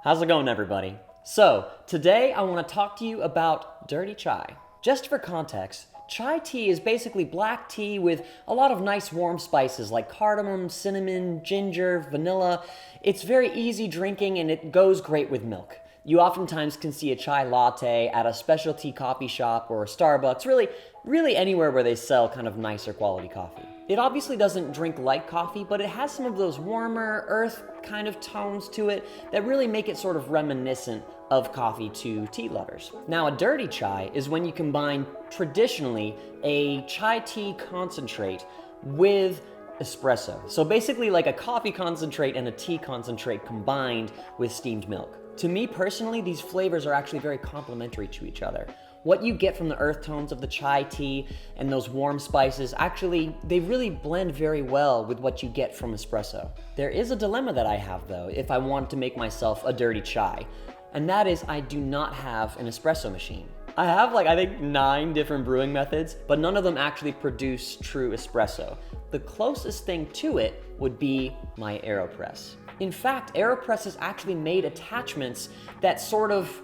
How's it going, everybody? So, today I want to talk to you about dirty chai. Just for context, chai tea is basically black tea with a lot of nice warm spices like cardamom, cinnamon, ginger, vanilla. It's very easy drinking and it goes great with milk. You oftentimes can see a chai latte at a specialty coffee shop or a Starbucks, really anywhere where they sell kind of nicer quality coffee. It obviously doesn't drink like coffee, but it has some of those warmer, earth kind of tones to it that really make it sort of reminiscent of coffee to tea lovers. Now, a dirty chai is when you combine traditionally a chai tea concentrate with espresso. So basically like a coffee concentrate and a tea concentrate combined with steamed milk. To me personally, these flavors are actually very complementary to each other. What you get from the earth tones of the chai tea and those warm spices, actually, they really blend very well with what you get from espresso. There is a dilemma that I have though, if I want to make myself a dirty chai, and that is I do not have an espresso machine. I have I think 9 different brewing methods, but none of them actually produce true espresso. The closest thing to it would be my Aeropress. In fact, Aeropress has actually made attachments that sort of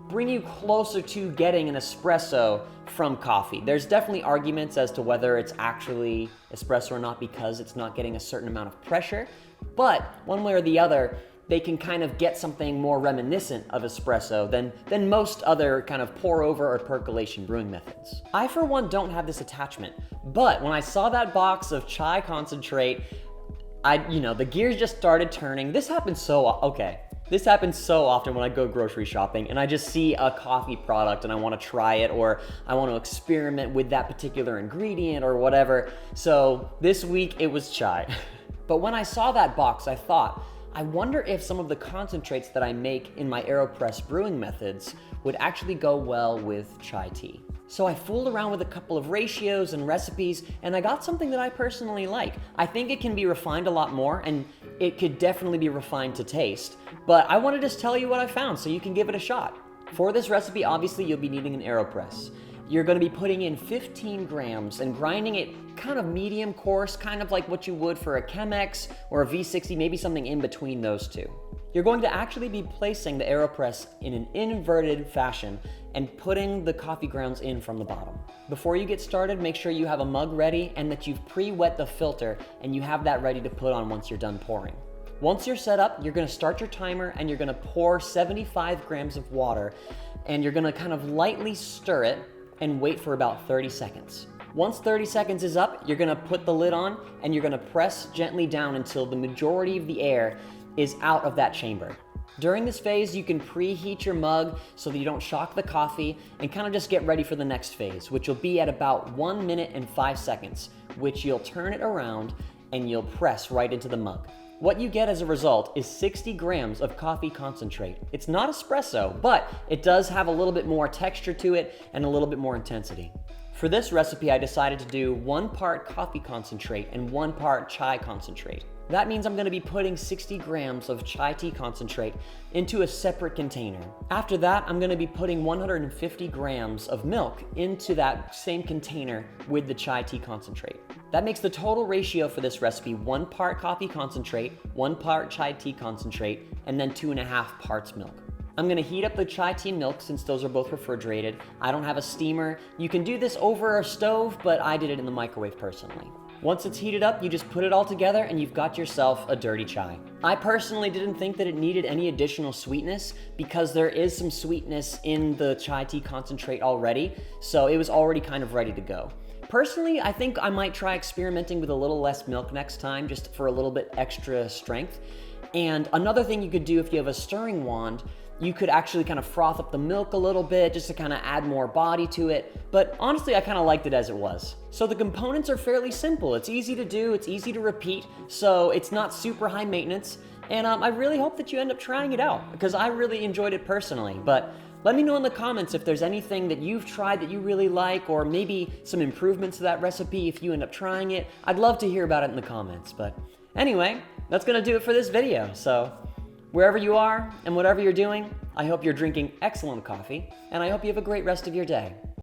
bring you closer to getting an espresso from coffee. There's definitely arguments as to whether it's actually espresso or not because it's not getting a certain amount of pressure, but one way or the other, they can kind of get something more reminiscent of espresso than most other kind of pour over or percolation brewing methods. I, for one, don't have this attachment, but when I saw that box of chai concentrate, the gears just started turning. This happens so often when I go grocery shopping and I just see a coffee product and I want to try it or I want to experiment with that particular ingredient or whatever. So this week it was chai. But when I saw that box, I thought, I wonder if some of the concentrates that I make in my Aeropress brewing methods would actually go well with chai tea. So I fooled around with a couple of ratios and recipes, and I got something that I personally like. I think it can be refined a lot more, and it could definitely be refined to taste. But I want to just tell you what I found so you can give it a shot. For this recipe, obviously, you'll be needing an Aeropress. You're going to be putting in 15 grams and grinding it kind of medium coarse, kind of like what you would for a Chemex or a V60, maybe something in between those two. You're going to actually be placing the Aeropress in an inverted fashion and putting the coffee grounds in from the bottom. Before you get started, make sure you have a mug ready and that you've pre-wet the filter and you have that ready to put on once you're done pouring. Once you're set up, you're gonna start your timer and you're gonna pour 75 grams of water and you're gonna kind of lightly stir it and wait for about 30 seconds. Once 30 seconds is up, you're gonna put the lid on and you're gonna press gently down until the majority of the air is out of that chamber. During this phase, you can preheat your mug so that you don't shock the coffee and kind of just get ready for the next phase, which will be at about 1 minute and 5 seconds, which you'll turn it around and you'll press right into the mug. What you get as a result is 60 grams of coffee concentrate. It's not espresso, but it does have a little bit more texture to it and a little bit more intensity. For this recipe, I decided to do 1 part coffee concentrate and 1 part chai concentrate. That means I'm going to be putting 60 grams of chai tea concentrate into a separate container. After that, I'm going to be putting 150 grams of milk into that same container with the chai tea concentrate. That makes the total ratio for this recipe 1 part coffee concentrate, 1 part chai tea concentrate, and then 2.5 parts milk. I'm gonna heat up the chai tea and milk since those are both refrigerated. I don't have a steamer. You can do this over a stove, but I did it in the microwave personally. Once it's heated up, you just put it all together and you've got yourself a dirty chai. I personally didn't think that it needed any additional sweetness because there is some sweetness in the chai tea concentrate already, so it was already kind of ready to go. Personally, I think I might try experimenting with a little less milk next time just for a little bit extra strength. And another thing you could do if you have a stirring wand, you could actually kind of froth up the milk a little bit just to kind of add more body to it. But honestly, I kind of liked it as it was. So the components are fairly simple. It's easy to do, it's easy to repeat, so it's not super high maintenance. And I really hope that you end up trying it out because I really enjoyed it personally. But let me know in the comments if there's anything that you've tried that you really like or maybe some improvements to that recipe if you end up trying it. I'd love to hear about it in the comments. But anyway, that's gonna do it for this video. So wherever you are and whatever you're doing, I hope you're drinking excellent coffee and I hope you have a great rest of your day.